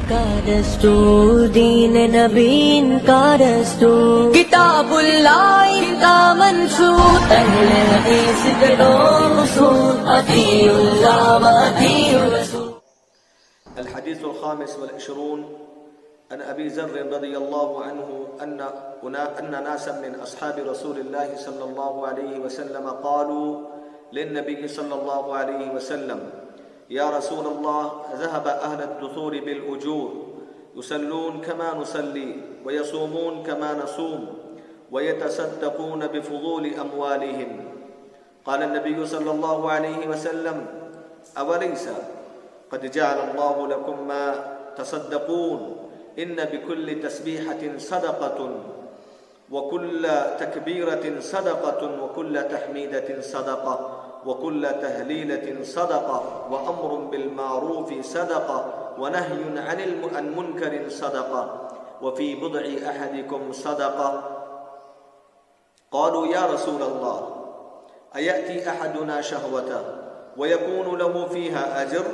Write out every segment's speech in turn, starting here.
کا دستور، دین نبی کا دستور، کتاب اللہ کا منشور، اہل حدیث کے دو اصول، اطیعوا اللہ و اطیعوا الرسول۔ الحديث الخامس والعشرون عن أبي ذر رضي الله عنه أن ناسا من أصحاب رسول الله صلى الله عليه وسلم قالوا للنبي صلى الله عليه وسلم يا رسول الله ذهب أهل الدثور بالأجور يصلون كما نصلي ويصومون كما نصوم ويتصدقون بفضول أموالهم. قال النبي صلى الله عليه وسلم أوليس قد جعل الله لكم ما تصدقون إن بكل تسبيحة صدقة وكل تكبيرة صدقة وكل تحميدة صدقة وكل تهليلة صدقة وأمر بالمعروف صدقة ونهي عن منكر صدقة وفي بضع أحدكم صدقة. قالوا يا رسول الله أيأتي أحدنا شهوته ويكون له فيها أجر؟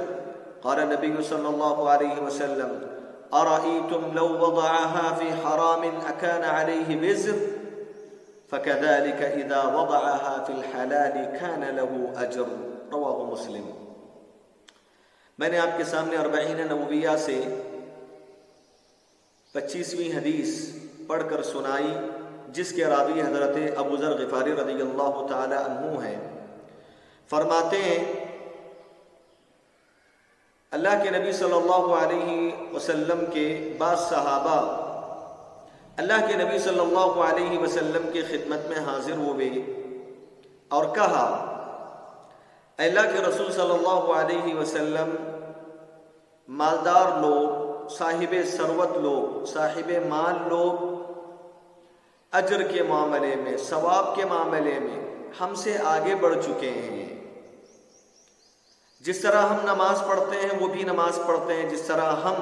قال النبي صلى الله عليه وسلم أرأيتم لو وضعها في حرام أكان عليه وزر؟ فكذلك إذا وضعها في الحلال كان له أجر. رواه مسلم. میں نے آپ کے سامنے اربعین نوویہ سے 25ویں حدیث پڑھ کر سنائی جس کے راوی حضرت ابو ذر غفاری رضی اللہ تعالی عنہ ہیں. فرماتے ہیں اللہ کے نبی صلی اللہ علیہ وسلم کے بعض صحابہ اللہ کے نبی صلی اللہ علیہ وسلم کی خدمت میں حاضر ہوئے اور کہا اللہ کے رسول صلی اللہ علیہ وسلم مالدار لوگ، صاحب ثروت لوگ، صاحب مال لوگ اجر کے معاملے میں، ثواب کے معاملے میں ہم سے آگے بڑھ چکے ہیں. جس طرح ہم نماز پڑھتے ہیں وہ بھی نماز پڑھتے ہیں، جس طرح ہم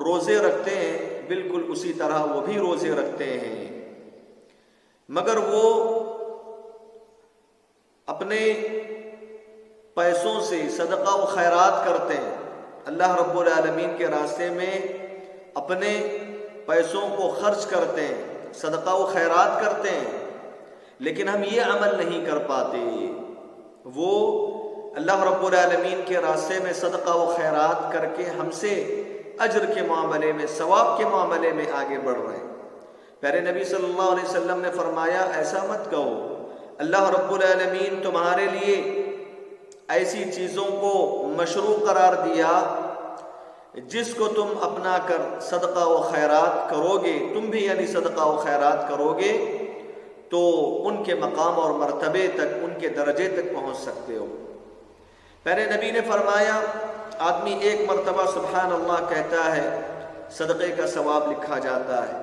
روزے رکھتے ہیں بالکل اسی طرح وہ بھی روزے رکھتے ہیں، مگر وہ اپنے پیسوں سے صدقہ و خیرات کرتے ہیں، اللہ رب العالمین کے راستے میں اپنے پیسوں کو خرچ کرتے ہیں، صدقہ و خیرات کرتے ہیں، لیکن ہم یہ عمل نہیں کر پاتے. وہ اللہ رب العالمین کے راستے میں صدقہ و خیرات کر کے ہم سے اجر کے معاملے میں، ثواب کے معاملے میں آگے بڑھ رہے ہیں. پیارے نبی صلی اللہ علیہ وسلم نے فرمایا ایسا مت کہو، اللہ رب العالمین تمہارے لیے ایسی چیزوں کو مشروع قرار دیا جس کو تم اپنا کر صدقہ و خیرات کرو گے، تم بھی یعنی صدقہ و خیرات کرو گے تو ان کے مقام اور مرتبے تک، ان کے درجے تک پہنچ سکتے ہو. پیارے نبی نے فرمایا آدمی ایک مرتبہ سبحان اللہ کہتا ہے صدقے کا ثواب لکھا جاتا ہے،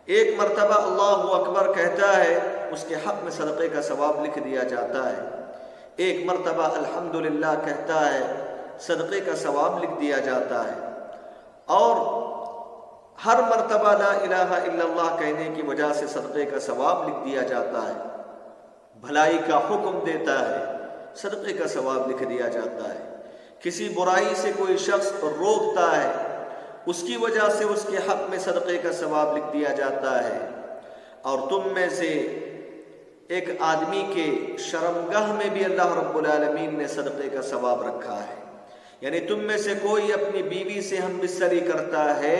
ایک مرتبہ اللہ اکبر کہتا ہے اس کے حق میں صدقے کا ثواب لکھ دیا جاتا ہے، ایک مرتبہ الحمدللہ کہتا ہے صدقے کا ثواب لکھ دیا جاتا ہے، اور ہر مرتبہ لا الہ الا اللہ کہنے کی وجہ سے صدقے کا ثواب لکھ دیا جاتا ہے. بھلائی کا حکم دیتا ہے، صدقے کا ثواب لکھ دیا جاتا ہے. کسی برائی سے کوئی شخص روکتا ہے، اس کی وجہ سے اس کے حق میں صدقے کا ثواب لکھ دیا جاتا ہے. اور تم میں سے ایک آدمی کے شرمگاہ میں بھی اللہ رب العالمین نے صدقے کا ثواب رکھا ہے، یعنی تم میں سے کوئی اپنی بیوی سے ہم بستری کرتا ہے،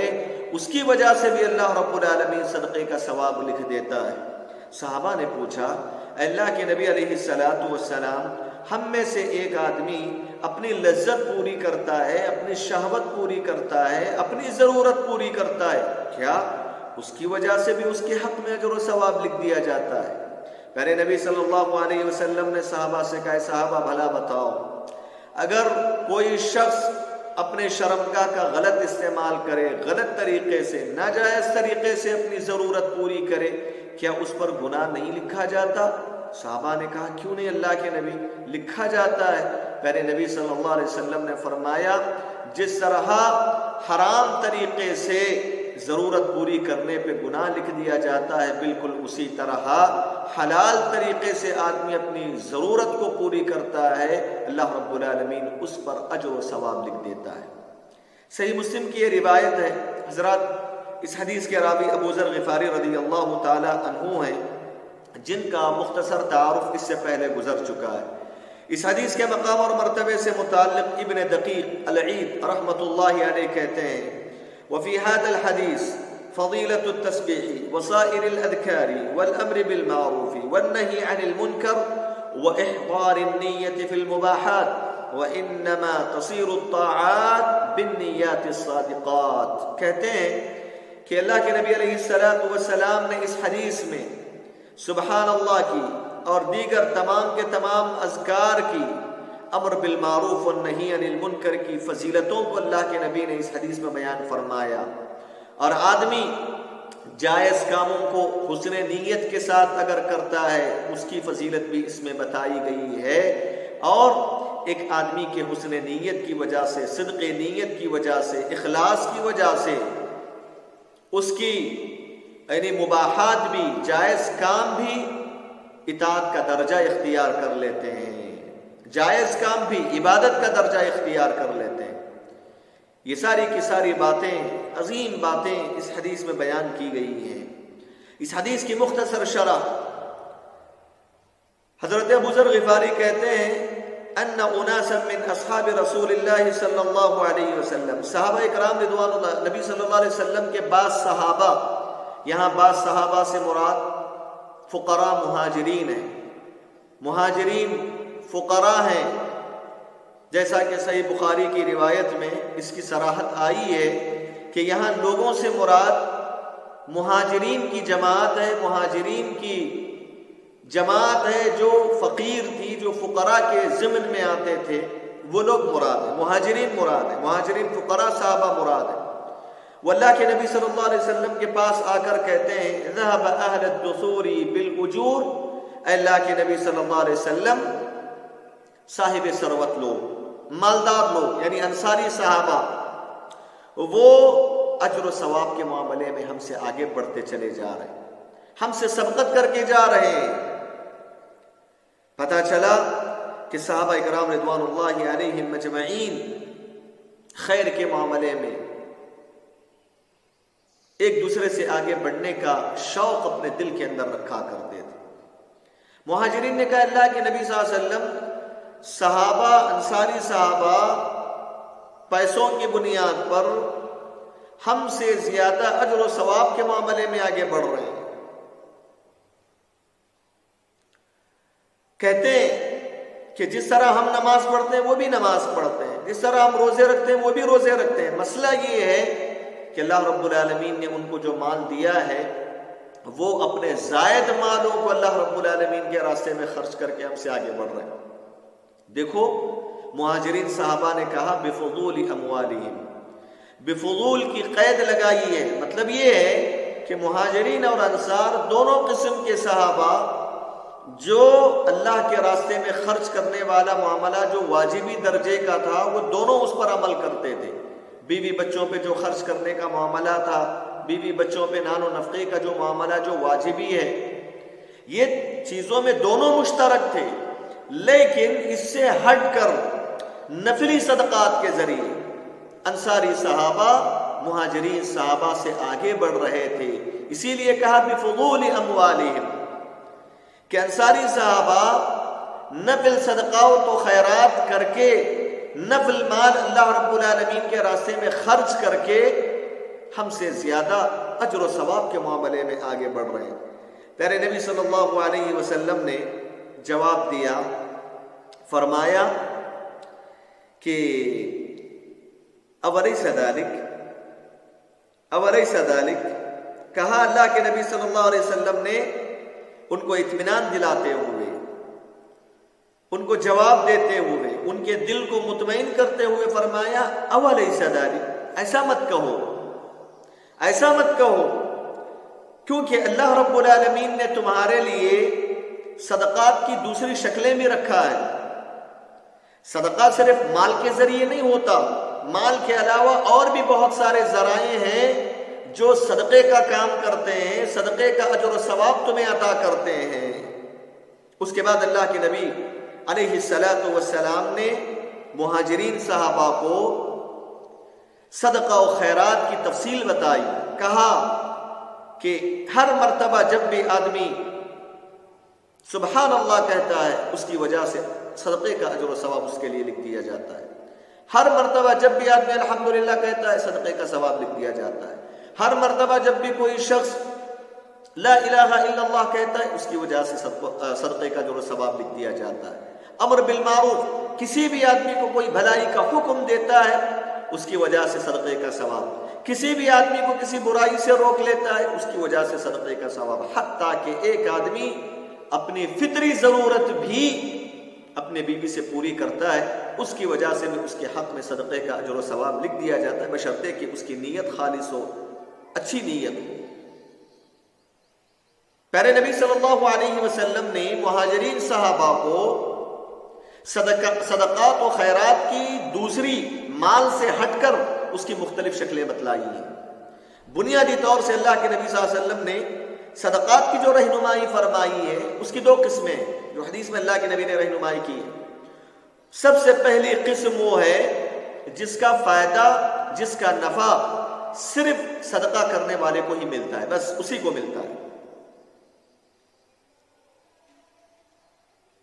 اس کی وجہ سے بھی اللہ رب العالمین صدقے کا ثواب لکھ دیتا ہے. صحابہ نے پوچھا اللہ کے نبی علیہ الصلوۃ والسلام ہم میں سے ایک آدمی اپنی لذت پوری کرتا ہے، اپنی شہوت پوری کرتا ہے، اپنی ضرورت پوری کرتا ہے، کیا اس کی وجہ سے بھی اس کے حق میں اجر و ثواب لکھ دیا جاتا ہے؟ پیارے نبی صلی اللہ علیہ وسلم نے صحابہ سے کہا صحابہ بھلا بتاؤ اگر کوئی شخص اپنے شرمگاہ کا غلط استعمال کرے، غلط طریقے سے، ناجائز طریقے سے اپنی ضرورت پوری کرے، کیا اس پر گناہ نہیں لکھا جاتا؟ صحابہ نے کہا کیوں نہیں اللہ کے نبی، لکھا جاتا ہے. پیارے نبی صلی اللہ علیہ وسلم نے فرمایا جس طرح حرام طریقے سے ضرورت پوری کرنے پہ گناہ لکھ دیا جاتا ہے، بالکل اسی طرح حلال طریقے سے آدمی اپنی ضرورت کو پوری کرتا ہے، اللہ رب العالمین اس پر اجر و ثواب لکھ دیتا ہے. صحیح مسلم کی یہ روایت ہے. حضرات اس حدیث کے راوی ابو ذر غفاری رضی اللہ تعالی عنہ ہیں، جن کا مختصر تعارف اس سے پہلے گزر چکا ہے. اس حدیث کے مقام اور مرتبے سے متعلق ابن دقیق العید رحمۃ اللہ علیہ کہتے ہیں: وفي هذا الحديث فضيلة التسبيح وسائر الأذكار والأمر بالمعروف والنهي عن المنكر وإحضار النية في المباحات وإنما تصير الطاعات بالنيات الصادقات. کہتے ہیں کہ اللہ کے نبی علیہ السلام نے اس حدیث میں سبحان اللہ کی اور دیگر تمام کے تمام اذکار کی، امر بالمعروف والنہی عن المنکر کی فضیلتوں کو اللہ کے نبی نے اس حدیث میں بیان فرمایا. اور آدمی جائز کاموں کو حسن نیت کے ساتھ اگر کرتا ہے اس کی فضیلت بھی اس میں بتائی گئی ہے. اور ایک آدمی کے حسن نیت کی وجہ سے، صدق نیت کی وجہ سے، اخلاص کی وجہ سے اس کی یعنی مباحات بھی، جائز کام بھی اطاعت کا درجہ اختیار کر لیتے ہیں، جائز کام بھی عبادت کا درجہ اختیار کر لیتے ہیں. یہ ساری کی ساری باتیں، عظیم باتیں اس حدیث میں بیان کی گئی ہیں. اس حدیث کی مختصر شرح حضرت ابو ذر غفاری کہتے ہیں: ان اناسا من اصحاب رسول اللہ صلی اللہ علیہ وسلم، صحابہ اکرام رضوان اللہ، نبی صلی اللہ علیہ وسلم کے بعض صحابہ، یہاں بعض صحابہ سے مراد فقراء مہاجرین ہیں. مہاجرین فقراء ہیں، جیسا کہ صحیح بخاری کی روایت میں اس کی صراحت آئی ہے کہ یہاں لوگوں سے مراد مہاجرین کی جماعت ہے، مہاجرین کی جماعت ہے جو فقیر تھی، جو فقراء کے ضمن میں آتے تھے، وہ لوگ مراد ہیں. مہاجرین مراد ہیں، مہاجرین فقراء صحابہ مراد ہیں. وہ اللہ کے نبی صلی اللہ علیہ وسلم کے پاس آ کر کہتے ہیں: ذهب اہل الدثور بالاجور، اے اللہ کے نبی صلی اللہ علیہ وسلم، صاحب ثروت لوگ، مالدار لوگ یعنی انصاری صحابہ، وہ اجر و ثواب کے معاملے میں ہم سے آگے بڑھتے چلے جا رہے ہیں، ہم سے سبقت کر کے جا رہے ہیں. پتہ چلا کہ صحابہ اکرام رضوان اللہ علیہم مجمعین خیر کے معاملے میں ایک دوسرے سے آگے بڑھنے کا شوق اپنے دل کے اندر رکھا کرتے تھے. مہاجرین نے کہا: اللہ کے نبی صلی اللہ علیہ وسلم، صحابہ، انصاری صحابہ پیسوں کی بنیاد پر ہم سے زیادہ اجر و ثواب کے معاملے میں آگے بڑھ رہے ہیں. کہتے ہیں کہ جس طرح ہم نماز پڑھتے ہیں وہ بھی نماز پڑھتے ہیں، جس طرح ہم روزے رکھتے ہیں وہ بھی روزے رکھتے ہیں. مسئلہ یہ ہے کہ اللہ رب العالمین نے ان کو جو مال دیا ہے وہ اپنے زائد مالوں کو اللہ رب العالمین کے راستے میں خرچ کر کے ہم سے آگے بڑھ رہے ہیں. دیکھو مہاجرین صحابہ نے کہا بفضول اموالہم، بفضول کی قید لگائی ہے. مطلب یہ ہے کہ مہاجرین اور انصار دونوں قسم کے صحابہ جو اللہ کے راستے میں خرچ کرنے والا معاملہ جو واجبی درجے کا تھا وہ دونوں اس پر عمل کرتے تھے. بیوی بچوں پہ جو خرچ کرنے کا معاملہ تھا، بیوی بچوں پہ نان و نفقے کا جو معاملہ جو واجبی ہے، یہ چیزوں میں دونوں مشترک تھے. لیکن اس سے ہٹ کر نفلی صدقات کے ذریعے انصاری صحابہ مہاجرین صحابہ سے آگے بڑھ رہے تھے. اسی لیے کہا بفضول اموالہم کہ انصاری صحابہ نفل صدقات و خیرات کر کے، نفل مال اللہ رب العالمین کے راستے میں خرچ کر کے ہم سے زیادہ اجر و ثواب کے معاملے میں آگے بڑھ رہے ہیں. پیارے نبی صلی اللہ علیہ وسلم نے جواب دیا، فرمایا کہ اولیس ذالک، اولیس ذالک، کہا اللہ کے نبی صلی اللہ علیہ وسلم نے ان کو اطمینان دلاتے ہوئے، ان کو جواب دیتے ہوئے، ان کے دل کو مطمئن کرتے ہوئے فرمایا اولیس ذالک، ایسا مت کہو، ایسا مت کہو، کیونکہ اللہ رب العالمین نے تمہارے لیے صدقات کی دوسری شکلیں بھی رکھا ہے. صدقہ صرف مال کے ذریعے نہیں ہوتا، مال کے علاوہ اور بھی بہت سارے ذرائع ہیں جو صدقے کا کام کرتے ہیں، صدقے کا اجر و ثواب تمہیں عطا کرتے ہیں. اس کے بعد اللہ کے نبی علیہ الصلاۃ والسلام نے مہاجرین صحابہ کو صدقہ و خیرات کی تفصیل بتائی. کہا کہ ہر مرتبہ جب بھی آدمی سبحان اللہ کہتا ہے اس کی وجہ سے صدقے کا اجر و ثواب اس کے لیے لکھ دیا جاتا ہے. ہر مرتبہ جب بھی آدمی الحمدللہ کہتا ہے صدقے کا ثواب لکھ دیا جاتا ہے. ہر مرتبہ جب بھی کوئی شخص لا الہ الا اللہ کہتا ہے اس کی وجہ سے صدقے کا اجر و ثواب لکھ دیا جاتا ہے. امر بالمعروف، کسی بھی آدمی کو کوئی بھلائی کا حکم دیتا ہے اس کی وجہ سے صدقے کا ثواب. کسی بھی آدمی کو کسی برائی سے روک لیتا ہے اس کی وجہ سے صدقے کا ثواب. حتیٰ کہ ایک آدمی اپنی فطری ضرورت بھی اپنے بیوی سے پوری کرتا ہے اس کی وجہ سے بھی اس کے حق میں صدقے کا اجر و ثواب لکھ دیا جاتا ہے، بشرطے کہ اس کی نیت خالص ہو، اچھی نیت ہو. پیارے نبی صلی اللہ علیہ وسلم نے مہاجرین صحابہ کو صدقات و خیرات کی دوسری مال سے ہٹ کر اس کی مختلف شکلیں بتلائی ہیں. بنیادی طور سے اللہ کے نبی صلی اللہ علیہ وسلم نے صدقات کی جو رہنمائی فرمائی ہے اس کی دو قسمیں ہیں جو حدیث میں اللہ کے نبی نے رہنمائی کی ہے. سب سے پہلی قسم وہ ہے جس کا فائدہ، جس کا نفع صرف صدقہ کرنے والے کو ہی ملتا ہے، بس اسی کو ملتا ہے.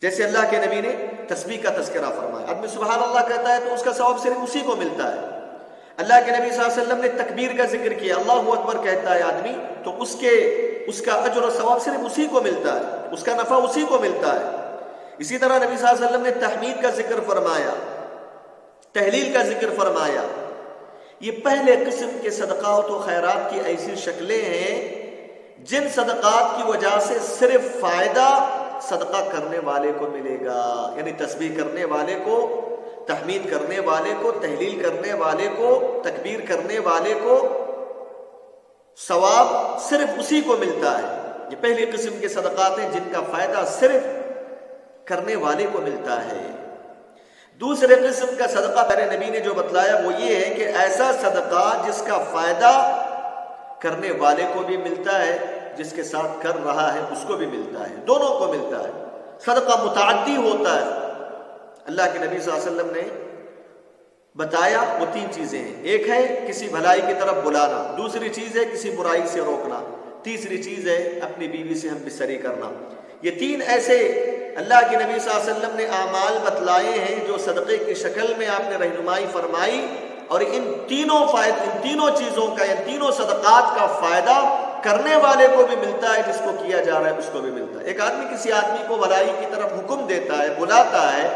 جیسے اللہ کے نبی نے تسبیح کا تذکرہ فرمایا، آدمی سبحان اللہ کہتا ہے تو اس کا ثواب صرف اسی کو ملتا ہے. اللہ کے نبی صلی اللہ علیہ وسلم نے تکبیر کا ذکر کیا، اللہ اکبر کہتا ہے آدمی تو اس کا اجر و ثواب صرف اسی کو ملتا ہے، اس کا نفع اسی کو ملتا ہے. اسی طرح نبی صلی اللہ علیہ وسلم نے تحمید کا ذکر فرمایا، تحلیل کا ذکر فرمایا. یہ پہلے قسم کے صدقات و خیرات کی ایسی شکلیں ہیں جن صدقات کی وجہ سے صرف فائدہ صدقہ کرنے والے کو ملے گا، یعنی تسبیح کرنے والے کو، تحمید کرنے والے کو، تحلیل کرنے والے کو، تکبیر کرنے والے کو ثواب صرف اسی کو ملتا ہے. یہ پہلی قسم کے صدقات ہیں جن کا فائدہ صرف کرنے والے کو ملتا ہے. دوسرے قسم کا صدقہ پیارے نبی نے جو بتلایا وہ یہ ہے کہ ایسا صدقہ جس کا فائدہ کرنے والے کو بھی ملتا ہے، جس کے ساتھ کر رہا ہے اس کو بھی ملتا ہے، دونوں کو ملتا ہے. صدقہ متعدی ہوتا ہے. اللہ کے نبی صلی اللہ علیہ وسلم نے بتایا وہ تین چیزیں ہیں. ایک ہے کسی بھلائی کی طرف بلانا، دوسری چیز ہے کسی برائی سے روکنا، تیسری چیز ہے اپنی بیوی سے ہم بستری کرنا. یہ تین ایسے اللہ کے نبی صلی اللہ علیہ وسلم نے اعمال بتلائے ہیں جو صدقے کی شکل میں آپ نے رہنمائی فرمائی، اور ان تینوں چیزوں کا، ان تینوں صدقات کا فائدہ کرنے والے کو بھی ملتا ہے، جس کو کیا جا رہا ہے اس کو بھی ملتا ہے. ایک آدمی کسی آدمی کو بھلائی کی طرف حکم دیتا ہے، بلاتا ہے،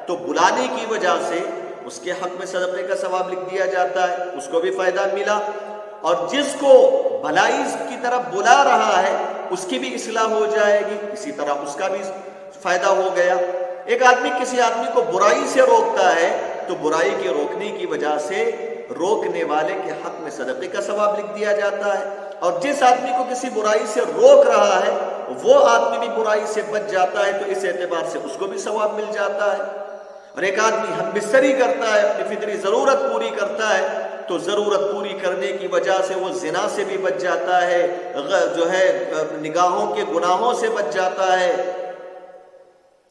تو بلانے کی وجہ سے اس کے حق میں صدقے کا ثواب لکھ دیا جاتا ہے، اس کو بھی فائدہ ملا، اور جس کو بھلائی کی طرف بلا رہا ہے اس کی بھی اصلاح ہو جائے گی، اسی طرح اس کا بھی فائدہ ہو گیا. ایک آدمی کسی آدمی کو برائی سے روکتا ہے تو برائی کے روکنے کی وجہ سے روکنے والے کے حق میں صدقے کا ثواب لکھ دیا جاتا ہے، اور جس آدمی کو کسی برائی سے روک رہا ہے وہ آدمی بھی برائی سے بچ جاتا ہے، تو اس اعتبار سے اس کو بھی ثواب مل جاتا ہے. اور ایک آدمی ہم بستری کرتا ہے، اپنی فطری ضرورت پوری کرتا ہے، تو ضرورت پوری کرنے کی وجہ سے وہ زنا سے بھی بچ جاتا ہے، جو ہے نگاہوں کے گناہوں سے بچ جاتا ہے،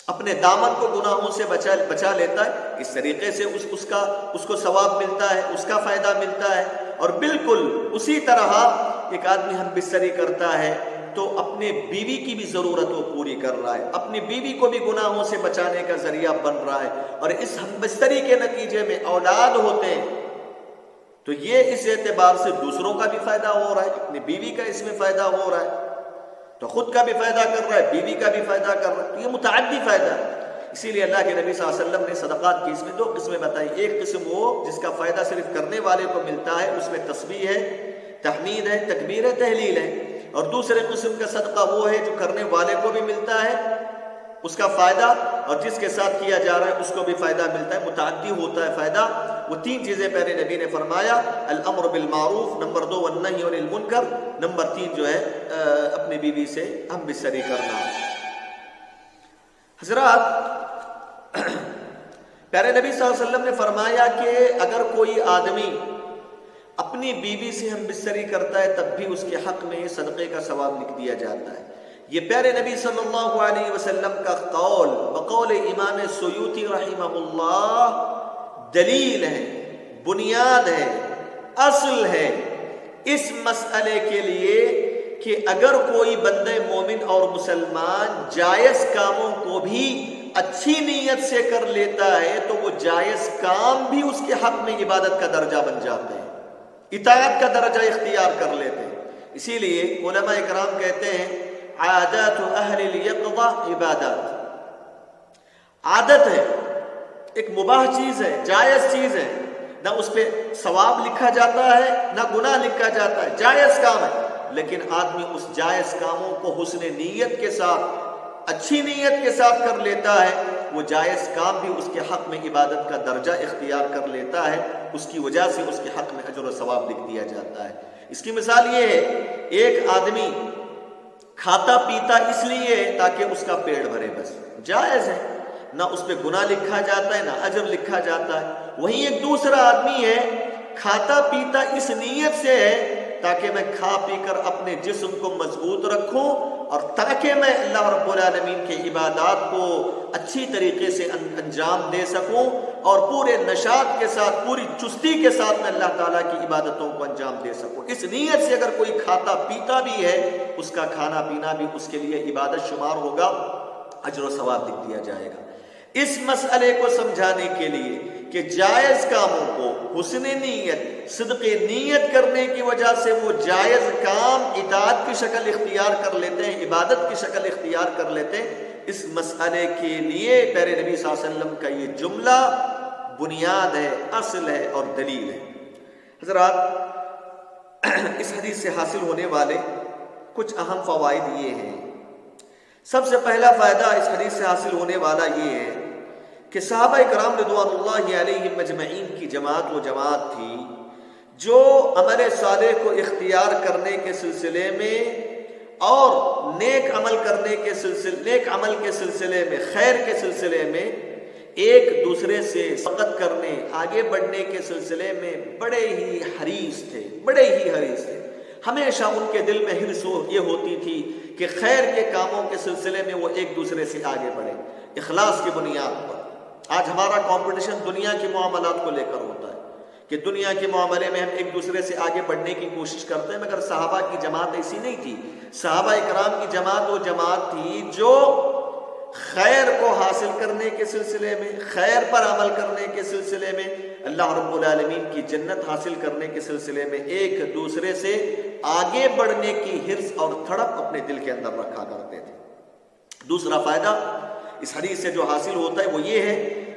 اپنے دامن کو گناہوں سے بچا لیتا ہے. اس طریقے سے اس کو ثواب ملتا ہے، اس کا فائدہ ملتا ہے. اور بالکل اسی طرح ایک آدمی ہم بستری کرتا ہے تو اپنے بیوی کی بھی ضرورت وہ پوری کر رہا ہے، اپنی بیوی کو بھی گناہوں سے بچانے کا ذریعہ بن رہا ہے، اور اس ہم بستری کے نتیجے میں اولاد ہوتے ہیں، تو یہ اس اعتبار سے دوسروں کا بھی فائدہ ہو رہا ہے، اپنی بیوی کا اس میں فائدہ ہو رہا ہے، تو خود کا بھی فائدہ کر رہا ہے، بیوی کا بھی فائدہ کر رہا ہے. تو یہ متعدی فائدہ ہے. اسی لیے اللہ کے نبی صلی اللہ علیہ وسلم نے صدقات کی اس میں دو قسمیں بتائی. ایک قسم وہ جس کا فائدہ صرف کرنے والے کو ملتا ہے، اس میں تسبیح ہے، تحمید ہے، تکبیر ہے، تحلیل ہے. اور دوسرے قسم کا صدقہ وہ ہے جو کرنے والے کو بھی ملتا ہے اس کا فائدہ، اور جس کے ساتھ کیا جا رہا ہے اس کو بھی فائدہ ملتا ہے. متعدی ہوتا ہے فائدہ. وہ تین چیزیں پیارے نبی نے فرمایا: الامر بالمعروف، نمبر 2 والنہی عن المنکر، نمبر 3 جو ہے اپنی بیوی سے ہم بستری کرنا. حضرات، پیارے نبی صلی اللہ علیہ وسلم نے فرمایا کہ اگر کوئی آدمی اپنی بیوی سے ہم بستری کرتا ہے تب بھی اس کے حق میں صدقے کا ثواب لکھ دیا جاتا ہے. یہ پیارے نبی صلی اللہ علیہ وسلم کا قول بقول امام سیوطی رحمہ اللہ دلیل ہے، بنیاد ہے اصل ہے اس مسئلے کے لیے کہ اگر کوئی بندے مومن اور مسلمان جائز کاموں کو بھی اچھی نیت سے کر لیتا ہے تو وہ جائز کام بھی اس کے حق میں عبادت کا درجہ بن جاتے ہیں، اطاعت کا درجہ اختیار کر لیتے ہیں۔ اسی لیے علماء اکرام کہتے ہیں عادات اہل الیقظہ عبادات، عادت ہے، ایک مباح چیز ہے، جائز چیز ہے، نہ اس پہ ثواب لکھا جاتا ہے نہ گناہ لکھا جاتا ہے، جائز کام ہے، لیکن آدمی اس جائز کاموں کو حسن نیت کے ساتھ، اچھی نیت کے ساتھ کر لیتا ہے، وہ جائز کام بھی اس کے حق میں عبادت کا درجہ اختیار کر لیتا ہے، اس کی وجہ سے اس کے حق میں اجر و ثواب لکھ دیا جاتا ہے۔ اس کی مثال یہ ہے، ایک آدمی کھاتا پیتا اس لیے تاکہ اس کا پیٹ بھرے، بس جائز ہے، نہ اس پہ گناہ لکھا جاتا ہے نہ اجر لکھا جاتا ہے۔ وہیں ایک دوسرا آدمی ہے، کھاتا پیتا اس نیت سے ہے تاکہ میں کھا پی کر اپنے جسم کو مضبوط رکھوں اور تاکہ میں اللہ رب العالمین کے عبادات کو اچھی طریقے سے انجام دے سکوں اور پورے نشاط کے ساتھ، پوری چستی کے ساتھ میں اللہ تعالیٰ کی عبادتوں کو انجام دے سکوں۔ اس نیت سے اگر کوئی کھاتا پیتا بھی ہے، اس کا کھانا پینا بھی اس کے لیے عبادت شمار ہوگا، اجر و ثواب لکھ دیا جائے گا۔ اس مسئلے کو سمجھانے کے لیے کہ جائز کاموں کو حسن نیت، صدق نیت کرنے کی وجہ سے وہ جائز کام اطاعت کی شکل اختیار کر لیتے ہیں، عبادت کی شکل اختیار کر لیتے ہیں، اس مسئلے کے لیے پیارے نبی صلی اللہ علیہ وسلم کا یہ جملہ بنیاد ہے، اصل ہے اور دلیل ہے۔ حضرات، اس حدیث سے حاصل ہونے والے کچھ اہم فوائد یہ ہیں۔ سب سے پہلا فائدہ اس حدیث سے حاصل ہونے والا یہ ہے کہ صحابہ کرام رضوان اللہ علیہم مجمعین کی جماعت وہ جماعت تھی جو عمل صالح کو اختیار کرنے کے سلسلے میں اور نیک عمل کے سلسلے میں، خیر کے سلسلے میں ایک دوسرے سے سبقت کرنے، آگے بڑھنے کے سلسلے میں بڑے ہی حریص تھے۔ ہمیشہ ان کے دل میں حرص یہ ہوتی تھی کہ خیر کے کاموں کے سلسلے میں وہ ایک دوسرے سے آگے بڑھے، اخلاص کی بنیاد پر۔ آج ہمارا کمپٹیشن دنیا کے معاملات کو لے کر ہوتا ہے کہ دنیا کے معاملے میں ہم ایک دوسرے سے آگے بڑھنے کی کوشش کرتے ہیں، مگر صحابہ کی جماعت ایسی نہیں تھی۔ صحابہ اکرام کی جماعت وہ جماعت تھی جو خیر کو حاصل کرنے کے سلسلے میں، خیر پر عمل کرنے کے سلسلے میں، اللہ رب العالمین کی جنت حاصل کرنے کے سلسلے میں ایک دوسرے سے آگے بڑھنے کی حرص اور تڑپ اپنے دل کے اندر رکھا کرتے تھے۔ دوسرا فائدہ اس حدیث سے جو حاصل ہوتا ہے وہ یہ ہے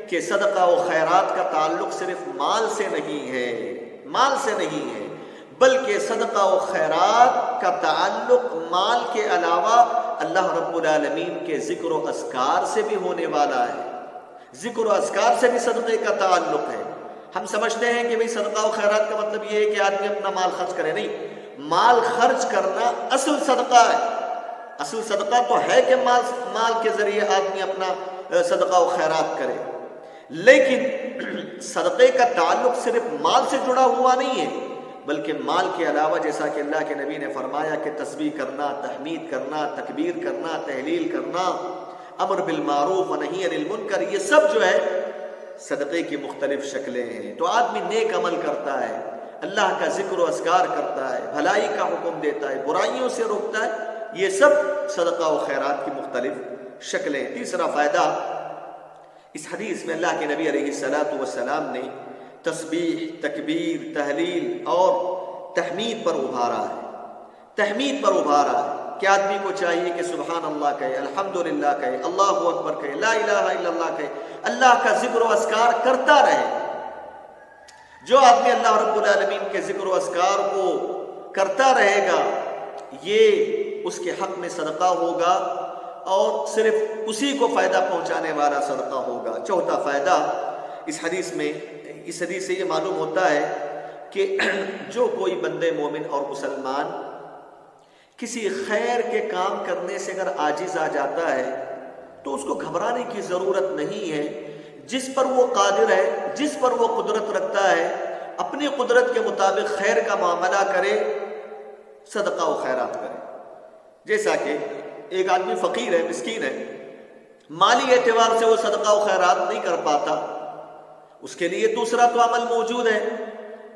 کہ صدقہ و خیرات کا تعلق صرف مال سے نہیں ہے، بلکہ صدقہ و خیرات کا تعلق مال کے علاوہ اللہ رب العالمین کے ذکر و اذکار سے بھی ہونے والا ہے۔ ذکر و اذکار سے بھی صدقے کا تعلق ہے۔ ہم سمجھتے ہیں کہ بھئی صدقہ و خیرات کا مطلب یہ ہے کہ آدمی اپنا مال خرچ کرے، نہیں، مال خرچ کرنا اصل صدقہ ہے۔ اصل صدقہ تو ہے کہ مال کے ذریعے آدمی اپنا صدقہ و خیرات کرے، لیکن صدقے کا تعلق صرف مال سے جڑا ہوا نہیں ہے، بلکہ مال کے علاوہ جیسا کہ اللہ کے نبی نے فرمایا کہ تسبیح کرنا، تحمید کرنا، تکبیر کرنا، تحلیل کرنا، امر بالمعروف و نہی عن المنکر، یہ سب جو ہے صدقے کی مختلف شکلیں ہیں۔ تو آدمی نیک عمل کرتا ہے، اللہ کا ذکر و اذکار کرتا ہے، بھلائی کا حکم دیتا ہے، برائیوں سے روکتا ہے، یہ سب صدقہ و خیرات کی مختلف شکلیں۔ تیسرا فائدہ اس حدیث میں اللہ کے نبی علیہ السلام نے تسبیح، تکبیر، تحلیل اور تحمید پر ابھارا ہے کہ آدمی کو چاہیے کہ سبحان اللہ کہے، الحمدللہ کہے، اللہ اکبر کہے، لا الہ الا اللہ کہے، اللہ کا ذکر و اذکار کرتا رہے۔ جو آدمی اللہ رب العالمین کے ذکر و اذکار کو کرتا رہے گا، یہ اس کے حق میں صدقہ ہوگا اور صرف اسی کو فائدہ پہنچانے والا صدقہ ہوگا۔ چوتھا فائدہ اس حدیث سے یہ معلوم ہوتا ہے کہ جو کوئی بندے مومن اور مسلمان کسی خیر کے کام کرنے سے اگر عاجز آ جاتا ہے تو اس کو گھبرانے کی ضرورت نہیں ہے۔ جس پر وہ قادر ہے، جس پر وہ قدرت رکھتا ہے، اپنی قدرت کے مطابق خیر کا معاملہ کرے، صدقہ و خیرات کرے۔ جیسا کہ ایک آدمی فقیر ہے، مسکین ہے، مالی اعتبار سے وہ صدقہ و خیرات نہیں کر پاتا، اس کے لیے دوسرا تو عمل موجود ہے۔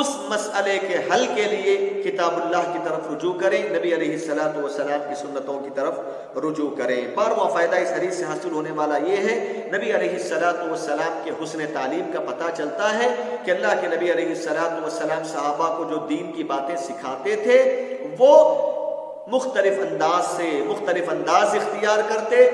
اس مسئلے کے حل کے لیے کتاب اللہ کی طرف رجوع کریں، نبی علیہ الصلوۃ والسلام کی سنتوں کی طرف رجوع کریں۔ بارہواں فائدہ اس حدیث سے حاصل ہونے والا یہ ہے، نبی علیہ الصلوۃ والسلام کے حسن تعلیم کا پتہ چلتا ہے کہ اللہ کے نبی علیہ الصلوۃ والسلام صحابہ کو جو دین کی باتیں سکھاتے تھے وہ مختلف انداز اختیار کرتے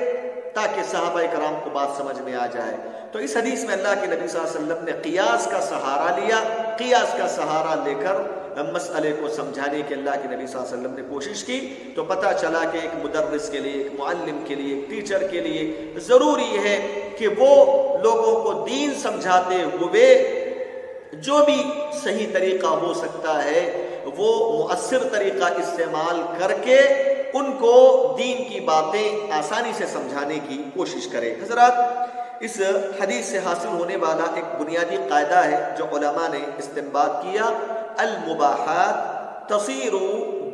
تاکہ صحابہ کرام کو بات سمجھ میں آ جائے۔ تو اس حدیث میں اللہ کے نبی صلی اللہ علیہ وسلم نے قیاس کا سہارا لیا، قیاس کا سہارا لے کر مسئلے کو سمجھانے کی اللہ کے نبی صلی اللہ علیہ وسلم نے کوشش کی۔ تو پتہ چلا کہ ایک مدرس کے لیے، ایک معلم کے لیے، ایک ٹیچر کے لیے ضروری ہے کہ وہ لوگوں کو دین سمجھاتے ہوئے جو بھی صحیح طریقہ ہو سکتا ہے وہ مؤثر طریقہ استعمال کر کے ان کو دین کی باتیں آسانی سے سمجھانے کی کوشش کرے۔ حضرات، اس حدیث سے حاصل ہونے والا ایک بنیادی قاعدہ ہے جو علماء نے استنباط کیا، المباحات تصیر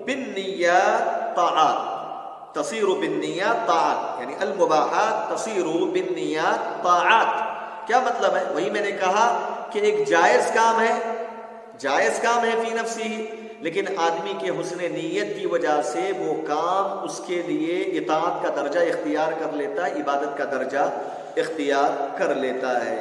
بالنیات طاعات، تصیر بالنیات طاعات، یعنی المباحات تصیر بالنیات طاعات۔ کیا مطلب ہے؟ وہی میں نے کہا کہ ایک جائز کام ہے فی نفسی، لیکن آدمی کے حسن نیت کی وجہ سے وہ کام اس کے لیے اطاعت کا درجہ اختیار کر لیتا ہے، عبادت کا درجہ اختیار کر لیتا ہے۔